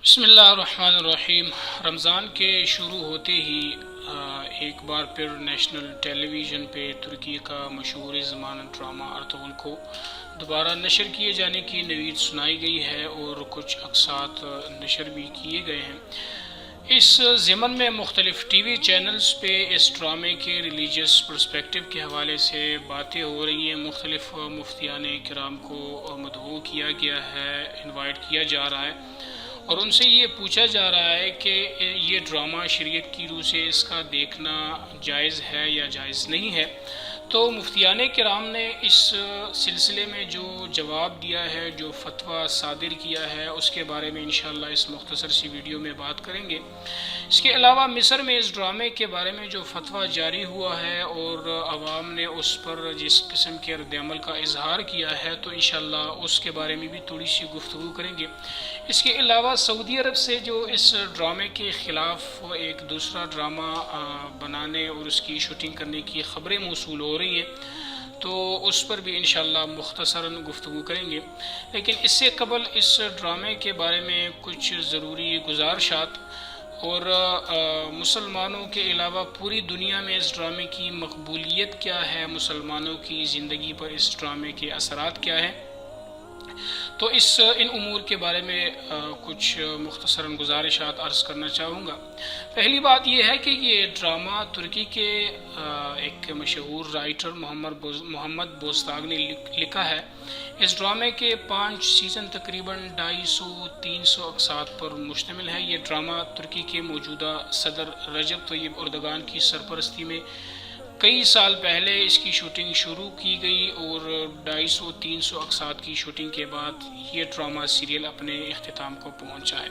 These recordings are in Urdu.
بسم اللہ الرحمن الرحیم۔ رمضان کے شروع ہوتے ہی ایک بار پھر نیشنل ٹیلی ویژن پہ ترکی کا مشہور زمانہ ڈرامہ ارطغرل کو دوبارہ نشر کیے جانے کی نوید سنائی گئی ہے اور کچھ اقساط نشر بھی کیے گئے ہیں۔ اس ضمن میں مختلف ٹی وی چینلز پہ اس ڈرامے کے ریلیجیس پرسپیکٹو کے حوالے سے باتیں ہو رہی ہیں۔ مختلف مفتیان کرام کو مدعو کیا گیا ہے، انوائٹ کیا جا رہا ہے اور ان سے یہ پوچھا جا رہا ہے کہ یہ ڈرامہ شریعت کی روح سے اس کا دیکھنا جائز ہے یا جائز نہیں ہے۔ تو مفتیان کرام نے اس سلسلے میں جو جواب دیا ہے، جو فتویٰ صادر کیا ہے، اس کے بارے میں انشاءاللہ اس مختصر سی ویڈیو میں بات کریں گے۔ اس کے علاوہ مصر میں اس ڈرامے کے بارے میں جو فتویٰ جاری ہوا ہے اور عوام نے اس پر جس قسم کے رد عمل کا اظہار کیا ہے، تو انشاءاللہ اس کے بارے میں بھی تھوڑی سی گفتگو کریں گے۔ اس کے علاوہ سعودی عرب سے جو اس ڈرامے کے خلاف ایک دوسرا ڈرامہ بنانے اور اس کی شوٹنگ کرنے کی خبریں موصول ہو رہی ہیں، تو اس پر بھی انشاءاللہ مختصراً گفتگو کریں گے۔ لیکن اس سے قبل اس ڈرامے کے بارے میں کچھ ضروری گزارشات اور مسلمانوں کے علاوہ پوری دنیا میں اس ڈرامے کی مقبولیت کیا ہے، مسلمانوں کی زندگی پر اس ڈرامے کے اثرات کیا ہیں، تو ان امور کے بارے میں کچھ مختصراً گزارشات عرض کرنا چاہوں گا۔ پہلی بات یہ ہے کہ یہ ڈرامہ ترکی کے ایک مشہور رائٹر محمد بوزداغ نے لکھا ہے۔ اس ڈرامے کے 5 سیزن تقریباً 250-300 اقساط پر مشتمل ہے۔ یہ ڈرامہ ترکی کے موجودہ صدر رجب طیب اردگان کی سرپرستی میں کئی سال پہلے اس کی شوٹنگ شروع کی گئی اور 250-300 اقساط کی شوٹنگ کے بعد یہ ڈرامہ سیریل اپنے اختتام کو پہنچا ہے۔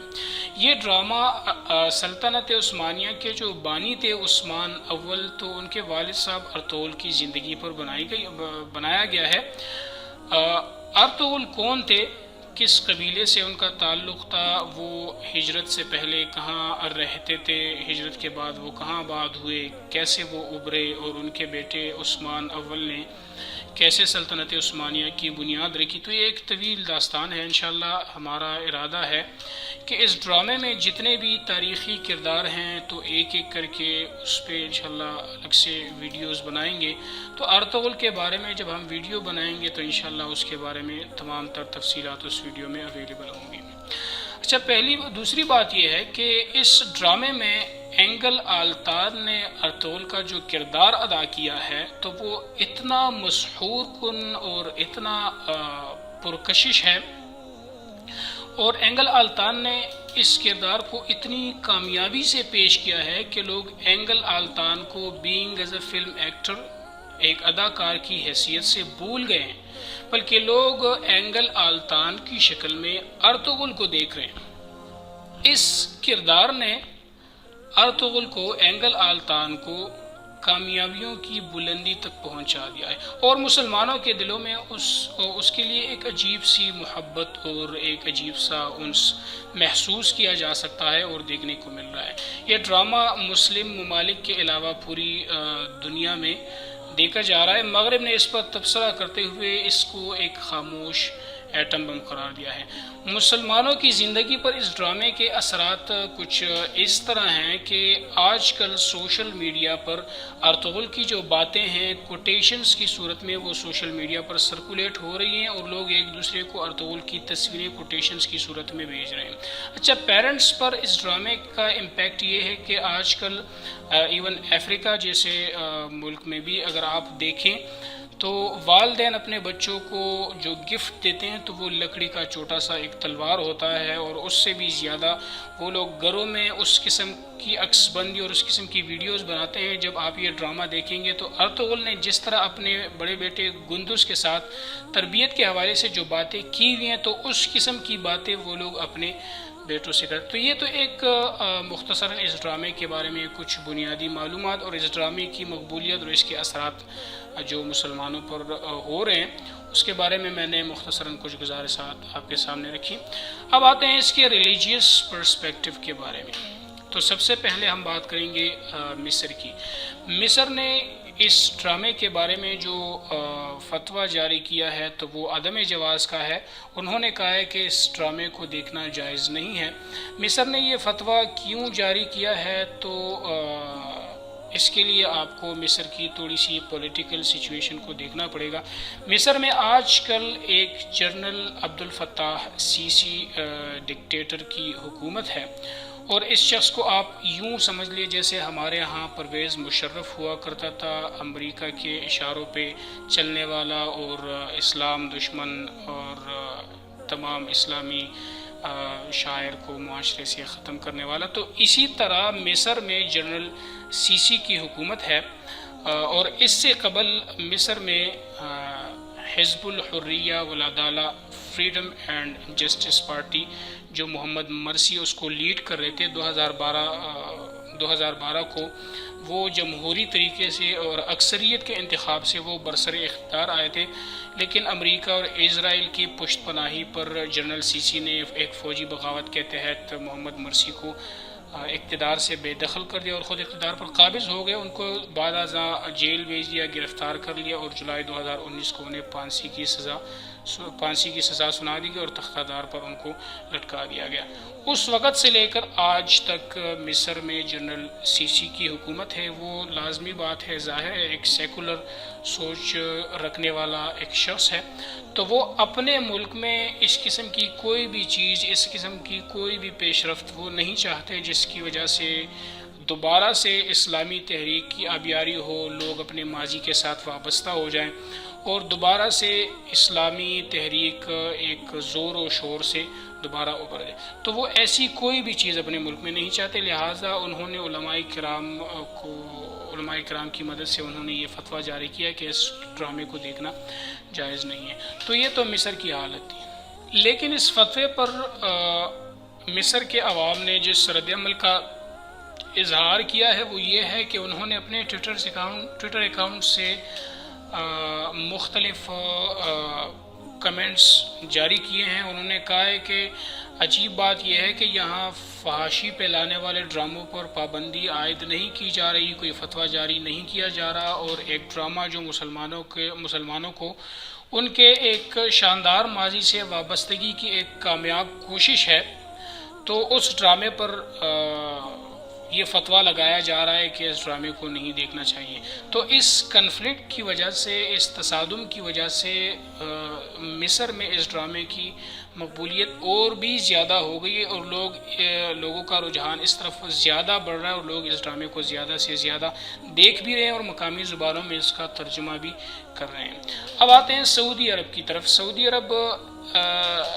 یہ ڈرامہ سلطنت عثمانیہ کے جو بانی تھے عثمان اول، تو ان کے والد صاحب ارطغرل کی زندگی پر بنایا گیا ہے۔ ارطغرل کون تھے، کس قبیلے سے ان کا تعلق تھا، وہ ہجرت سے پہلے کہاں رہتے تھے، ہجرت کے بعد وہ کہاں آباد ہوئے، کیسے وہ ابھرے اور ان کے بیٹے عثمان اول نے کیسے سلطنت عثمانیہ کی بنیاد رکھی، تو یہ ایک طویل داستان ہے۔ انشاءاللہ ہمارا ارادہ ہے کہ اس ڈرامے میں جتنے بھی تاریخی کردار ہیں تو ایک ایک کر کے اس پہ انشاءاللہ الگ سے ویڈیوز بنائیں گے۔ تو ارطغرل کے بارے میں جب ہم ویڈیو بنائیں گے تو انشاءاللہ اس کے بارے میں تمام تر تفصیلات اس ویڈیو میں اویلیبل ہوں گی۔ اچھا، دوسری بات یہ ہے کہ اس ڈرامے میں اینگل آلتار نے ارطغرل کا جو کردار ادا کیا ہے تو وہ اتنا مسحور کن اور اتنا پرکشش ہے، اور اینگل آلتان نے اس کردار کو اتنی کامیابی سے پیش کیا ہے کہ لوگ اینگل آلتان کو being as a film actor, ایک اداکار کی حیثیت سے بھول گئے ہیں، بلکہ لوگ اینگل آلتان کی شکل میں ارطغرل کو دیکھ رہے ہیں۔ اس کردار نے ارطغرل کو، اینگل آلتان کو کامیابیوں کی بلندی تک پہنچا دیا ہے، اور مسلمانوں کے دلوں میں اس کے لیے ایک عجیب سی محبت اور ایک عجیب سا انس محسوس کیا جا سکتا ہے اور دیکھنے کو مل رہا ہے۔ یہ ڈرامہ مسلم ممالک کے علاوہ پوری دنیا میں دیکھا جا رہا ہے۔ مغرب نے اس پر تبصرہ کرتے ہوئے اس کو ایک خاموش ایٹم بم قرار دیا ہے۔ مسلمانوں کی زندگی پر اس ڈرامے کے اثرات کچھ اس طرح ہیں کہ آج کل سوشل میڈیا پر ارطغرل کی جو باتیں ہیں کوٹیشنز کی صورت میں وہ سوشل میڈیا پر سرکولیٹ ہو رہی ہیں، اور لوگ ایک دوسرے کو ارطغرل کی تصویریں کوٹیشنز کی صورت میں بھیج رہے ہیں۔ اچھا، پیرنٹس پر اس ڈرامے کا امپیکٹ یہ ہے کہ آج کل ایون افریقہ جیسے ملک میں بھی اگر آپ دیکھیں تو والدین اپنے بچوں کو جو گفٹ دیتے ہیں تو وہ لکڑی کا چھوٹا سا ایک تلوار ہوتا ہے، اور اس سے بھی زیادہ وہ لوگ گھروں میں اس قسم کی عکس بندی اور اس قسم کی ویڈیوز بناتے ہیں۔ جب آپ یہ ڈرامہ دیکھیں گے تو ارطغرل نے جس طرح اپنے بڑے بیٹے گندز کے ساتھ تربیت کے حوالے سے جو باتیں کی ہوئی ہیں تو اس قسم کی باتیں وہ لوگ اپنے بیٹوں سے کرتے۔ تو یہ تو ایک مختصراً اس ڈرامے کے بارے میں کچھ بنیادی معلومات اور اس ڈرامے کی مقبولیت اور اس کے اثرات جو مسلمانوں پر ہو رہے ہیں اس کے بارے میں نے مختصراً کچھ گزارشات آپ کے سامنے رکھی۔ اب آتے ہیں اس کے ریلیجیس پرسپیکٹو کے بارے میں۔ تو سب سے پہلے ہم بات کریں گے مصر کی۔ مصر نے اس ڈرامے کے بارے میں جو فتویٰ جاری کیا ہے تو وہ عدم جواز کا ہے۔ انہوں نے کہا ہے کہ اس ڈرامے کو دیکھنا جائز نہیں ہے۔ مصر نے یہ فتویٰ کیوں جاری کیا ہے تو اس کے لیے آپ کو مصر کی تھوڑی سی پولیٹیکل سچویشن کو دیکھنا پڑے گا۔ مصر میں آج کل ایک جنرل عبد الفتاح سیسی ڈکٹیٹر کی حکومت ہے، اور اس شخص کو آپ یوں سمجھ لیے جیسے ہمارے ہاں پرویز مشرف ہوا کرتا تھا، امریکہ کے اشاروں پہ چلنے والا اور اسلام دشمن اور تمام اسلامی شاعر کو معاشرے سے ختم کرنے والا۔ تو اسی طرح مصر میں جنرل سیسی کی حکومت ہے، اور اس سے قبل مصر میں حزب الحریہ والعدالہ فریڈم اینڈ جسٹس پارٹی جو محمد مرسی اس کو لیڈ کر رہے تھے 2012 کو، وہ جمہوری طریقے سے اور اکثریت کے انتخاب سے وہ برسر اقتدار آئے تھے، لیکن امریکہ اور اسرائیل کی پشت پناہی پر جنرل سیسی نے ایک فوجی بغاوت کے تحت محمد مرسی کو اقتدار سے بے دخل کر دیا اور خود اقتدار پر قابض ہو گئے۔ ان کو بعد ازاں جیل بھیج دیا، گرفتار کر لیا، اور جولائی 2019 کو انہیں پھانسی کی سزا سنا دی گئی اور تختہ دار پر ان کو لٹکا دیا گیا۔ اس وقت سے لے کر آج تک مصر میں جنرل سیسی کی حکومت ہے۔ وہ لازمی بات ہے، ظاہر ہے ایک سیکولر سوچ رکھنے والا ایک شخص ہے، تو وہ اپنے ملک میں اس قسم کی کوئی بھی چیز، اس قسم کی کوئی بھی پیش رفت وہ نہیں چاہتے جس کی وجہ سے دوبارہ سے اسلامی تحریک کی آبیاری ہو، لوگ اپنے ماضی کے ساتھ وابستہ ہو جائیں اور دوبارہ سے اسلامی تحریک ایک زور و شور سے دوبارہ ابھر جائے۔ تو وہ ایسی کوئی بھی چیز اپنے ملک میں نہیں چاہتے، لہٰذا انہوں نے علماء کرام کی مدد سے انہوں نے یہ فتویٰ جاری کیا کہ اس ڈرامے کو دیکھنا جائز نہیں ہے۔ تو یہ تو مصر کی حالت تھی، لیکن اس فتوے پر مصر کے عوام نے جس رد عمل کا اظہار کیا ہے وہ یہ ہے کہ انہوں نے اپنے ٹویٹر اکاؤنٹ سے مختلف کمنٹس جاری کیے ہیں۔ انہوں نے کہا ہے کہ عجیب بات یہ ہے کہ یہاں فحاشی پھیلانے والے ڈراموں پر پابندی عائد نہیں کی جا رہی، کوئی فتویٰ جاری نہیں کیا جا رہا، اور ایک ڈرامہ جو مسلمانوں کو ان کے ایک شاندار ماضی سے وابستگی کی ایک کامیاب کوشش ہے، تو اس ڈرامے پر یہ فتویٰ لگایا جا رہا ہے کہ اس ڈرامے کو نہیں دیکھنا چاہیے۔ تو اس کنفلکٹ کی وجہ سے، اس تصادم کی وجہ سے مصر میں اس ڈرامے کی مقبولیت اور بھی زیادہ ہو گئی ہے، اور لوگوں کا رجحان اس طرف زیادہ بڑھ رہا ہے، اور لوگ اس ڈرامے کو زیادہ سے زیادہ دیکھ بھی رہے ہیں اور مقامی زبانوں میں اس کا ترجمہ بھی کر رہے ہیں۔ اب آتے ہیں سعودی عرب کی طرف۔ سعودی عرب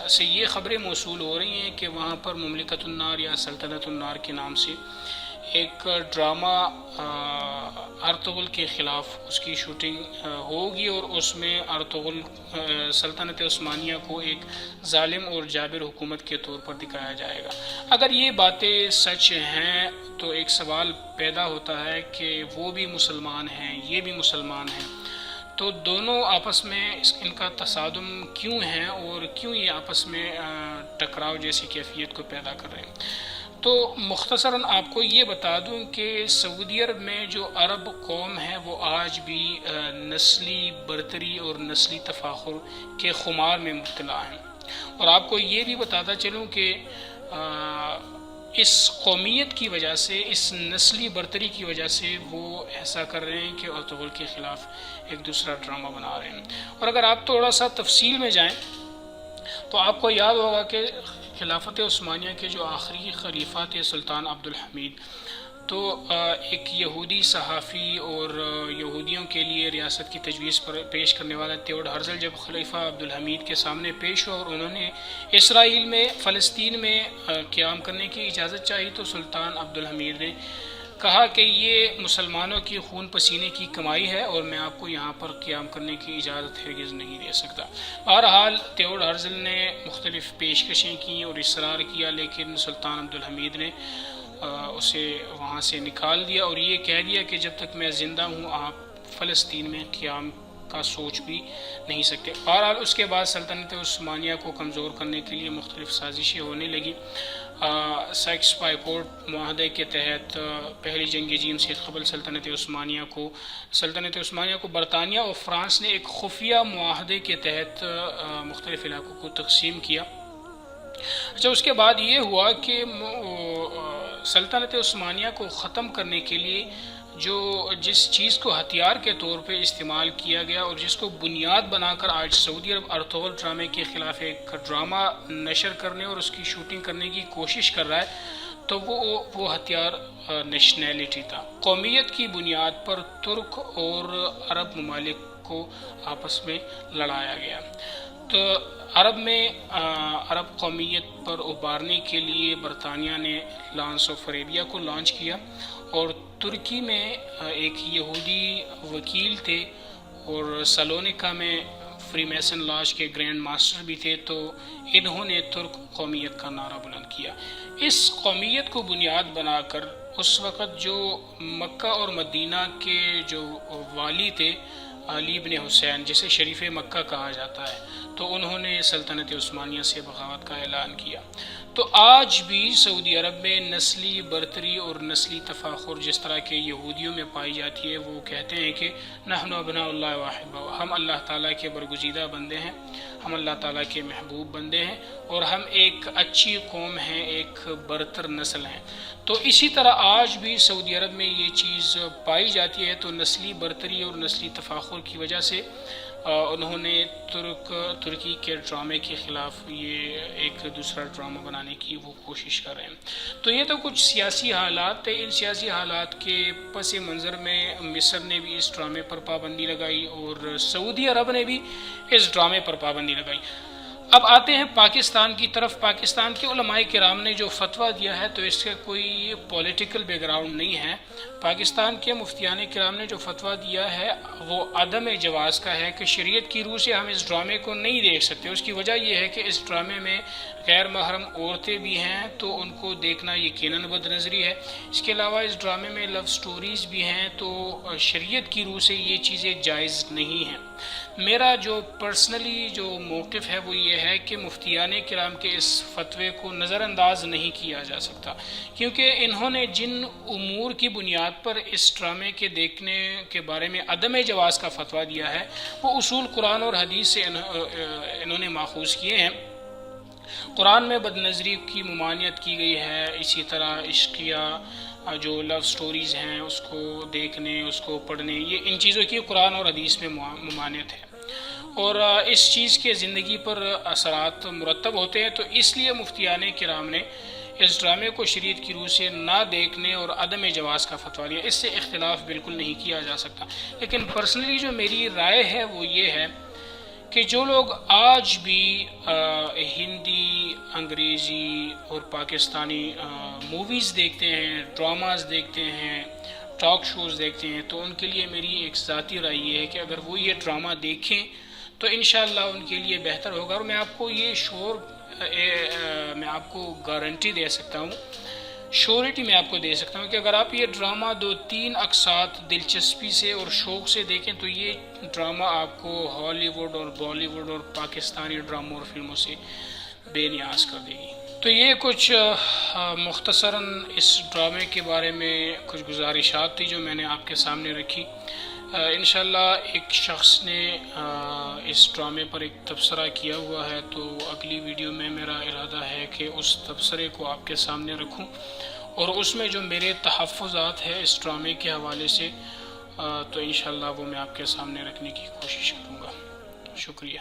سے یہ خبریں موصول ہو رہی ہیں کہ وہاں پر مملکت النار یا سلطنت النار کے نام سے ایک ڈرامہ ارطغرل کے خلاف اس کی شوٹنگ ہوگی، اور اس میں ارطغرل سلطنت عثمانیہ کو ایک ظالم اور جابر حکومت کے طور پر دکھایا جائے گا۔ اگر یہ باتیں سچ ہیں تو ایک سوال پیدا ہوتا ہے کہ وہ بھی مسلمان ہیں، یہ بھی مسلمان ہیں، تو دونوں آپس میں ان کا تصادم کیوں ہے اور کیوں یہ آپس میں ٹکراؤ جیسی کیفیت کو پیدا کر رہے ہیں؟ تو مختصراً آپ کو یہ بتا دوں کہ سعودی عرب میں جو عرب قوم ہے وہ آج بھی نسلی برتری اور نسلی تفاخر کے خمار میں مبتلا ہیں، اور آپ کو یہ بھی بتاتا چلوں کہ اس قومیت کی وجہ سے، اس نسلی برتری کی وجہ سے وہ ایسا کر رہے ہیں کہ ارطغرل کے خلاف ایک دوسرا ڈرامہ بنا رہے ہیں۔ اور اگر آپ تھوڑا سا تفصیل میں جائیں تو آپ کو یاد ہوگا کہ خلافت عثمانیہ کے جو آخری خلیفہ تھے سلطان عبدالحمید، تو ایک یہودی صحافی اور یہودیوں کے لیے ریاست کی تجویز پر پیش کرنے والا تھیوڈ ہرزل جب خلیفہ عبدالحمید کے سامنے پیش ہوا اور انہوں نے اسرائیل میں، فلسطین میں قیام کرنے کی اجازت چاہی، تو سلطان عبدالحمید نے کہا کہ یہ مسلمانوں کی خون پسینے کی کمائی ہے اور میں آپ کو یہاں پر قیام کرنے کی اجازت ہرگز نہیں دے سکتا۔ بہرحال تھیوڈ ہرزل نے مختلف پیشکشیں کیں اور اصرار کیا، لیکن سلطان عبدالحمید نے اسے وہاں سے نکال دیا اور یہ کہہ دیا کہ جب تک میں زندہ ہوں آپ فلسطین میں قیام کا سوچ بھی نہیں سکتے۔ بہرحال اس کے بعد سلطنت عثمانیہ کو کمزور کرنے کے لیے مختلف سازشیں ہونے لگی۔ سائکس پائکوٹ معاہدے کے تحت پہلی جنگ عظیم سے قبل سلطنت عثمانیہ کو برطانیہ اور فرانس نے ایک خفیہ معاہدے کے تحت مختلف علاقوں کو تقسیم کیا۔ اچھا، اس کے بعد یہ ہوا کہ سلطنت عثمانیہ کو ختم کرنے کے لیے جس چیز کو ہتھیار کے طور پہ استعمال کیا گیا اور جس کو بنیاد بنا کر آج سعودی عرب ارطغرل ڈرامے کے خلاف ایک ڈرامہ نشر کرنے اور اس کی شوٹنگ کرنے کی کوشش کر رہا ہے، تو وہ ہتھیار نیشنلٹی تھا۔ قومیت کی بنیاد پر ترک اور عرب ممالک کو آپس میں لڑایا گیا۔ تو عرب قومیت پر ابھارنے کے لیے برطانیہ نے لانس آف عربیہ کو لانچ کیا، اور ترکی میں ایک یہودی وکیل تھے اور سلونیکا میں فری میسن لاج کے گرینڈ ماسٹر بھی تھے، تو انہوں نے ترک قومیت کا نعرہ بلند کیا۔ اس قومیت کو بنیاد بنا کر اس وقت جو مکہ اور مدینہ کے جو والی تھے علی بن حسین، جسے شریف مکہ کہا جاتا ہے، تو انہوں نے سلطنت عثمانیہ سے بغاوت کا اعلان کیا۔ تو آج بھی سعودی عرب میں نسلی برتری اور نسلی تفاخر جس طرح کے یہودیوں میں پائی جاتی ہے، وہ کہتے ہیں کہ نحن ابناء اللہ واحبہ، ہم اللہ تعالیٰ کے برگزیدہ بندے ہیں، ہم اللہ تعالیٰ کے محبوب بندے ہیں، اور ہم ایک اچھی قوم ہیں، ایک برتر نسل ہیں۔ تو اسی طرح آج بھی سعودی عرب میں یہ چیز پائی جاتی ہے۔ تو نسلی برتری اور نسلی تفاخر کی وجہ سے انہوں نے ترکی کے ڈرامے کے خلاف یہ ایک دوسرا ڈرامہ بنانے کی وہ کوشش کر رہے ہیں۔ تو یہ تو کچھ سیاسی حالات تھے۔ ان سیاسی حالات کے پس منظر میں مصر نے بھی اس ڈرامے پر پابندی لگائی اور سعودی عرب نے بھی اس ڈرامے پر پابندی لگائی۔ اب آتے ہیں پاکستان کی طرف۔ پاکستان کے علماء کرام نے جو فتویٰ دیا ہے، تو اس کا کوئی پولیٹیکل بیک گراؤنڈ نہیں ہے۔ پاکستان کے مفتیان کرام نے جو فتویٰ دیا ہے وہ عدم جواز کا ہے، کہ شریعت کی روح سے ہم اس ڈرامے کو نہیں دیکھ سکتے۔ اس کی وجہ یہ ہے کہ اس ڈرامے میں غیر محرم عورتیں بھی ہیں، تو ان کو دیکھنا یقیناً بد نظری ہے۔ اس کے علاوہ اس ڈرامے میں لو سٹوریز بھی ہیں، تو شریعت کی روح سے یہ چیزیں جائز نہیں ہیں۔ میرا جو پرسنلی جو موقف ہے وہ یہ ہے کہ مفتیان کرام کے اس فتوے کو نظر انداز نہیں کیا جا سکتا، کیونکہ انہوں نے جن امور کی بنیاد پر اس ڈرامے کے دیکھنے کے بارے میں عدم جواز کا فتویٰ دیا ہے، وہ اصول قرآن اور حدیث سے انہوں نے ماخوذ کیے ہیں۔ قرآن میں بد نظری کی ممانعت کی گئی ہے، اسی طرح عشقیہ جو لو سٹوریز ہیں اس کو دیکھنے، اس کو پڑھنے، یہ ان چیزوں کی قرآن اور حدیث میں ممانعت ہے، اور اس چیز کے زندگی پر اثرات مرتب ہوتے ہیں۔ تو اس لیے مفتیان کرام نے اس ڈرامے کو شریعت کی روح سے نہ دیکھنے اور عدم جواز کا فتویٰ لیا۔ اس سے اختلاف بالکل نہیں کیا جا سکتا، لیکن پرسنلی جو میری رائے ہے وہ یہ ہے کہ جو لوگ آج بھی ہندی، انگریزی اور پاکستانی موویز دیکھتے ہیں، ڈراماز دیکھتے ہیں، ٹاک شوز دیکھتے ہیں، تو ان کے لیے میری ایک ذاتی رائے یہ ہے کہ اگر وہ یہ ڈرامہ دیکھیں تو انشاءاللہ ان کے لیے بہتر ہوگا۔ اور میں آپ کو یہ میں آپ کو گارنٹی دے سکتا ہوں، شیورٹی میں آپ کو دے سکتا ہوں کہ اگر آپ یہ ڈرامہ 2-3 اقساط دلچسپی سے اور شوق سے دیکھیں تو یہ ڈرامہ آپ کو ہالی ووڈ اور بالی ووڈ اور پاکستانی ڈراموں اور فلموں سے بے نیاز کر دے گی۔ تو یہ کچھ مختصراً اس ڈرامے کے بارے میں کچھ گزارشات تھی جو میں نے آپ کے سامنے رکھی۔ انشاءاللہ ایک شخص نے اس ڈرامے پر ایک تبصرہ کیا ہوا ہے، تو اگلی ویڈیو میں میرا ارادہ ہے کہ اس تبصرے کو آپ کے سامنے رکھوں، اور اس میں جو میرے تحفظات ہیں اس ڈرامے کے حوالے سے، تو انشاءاللہ وہ میں آپ کے سامنے رکھنے کی کوشش کروں گا۔ شکریہ۔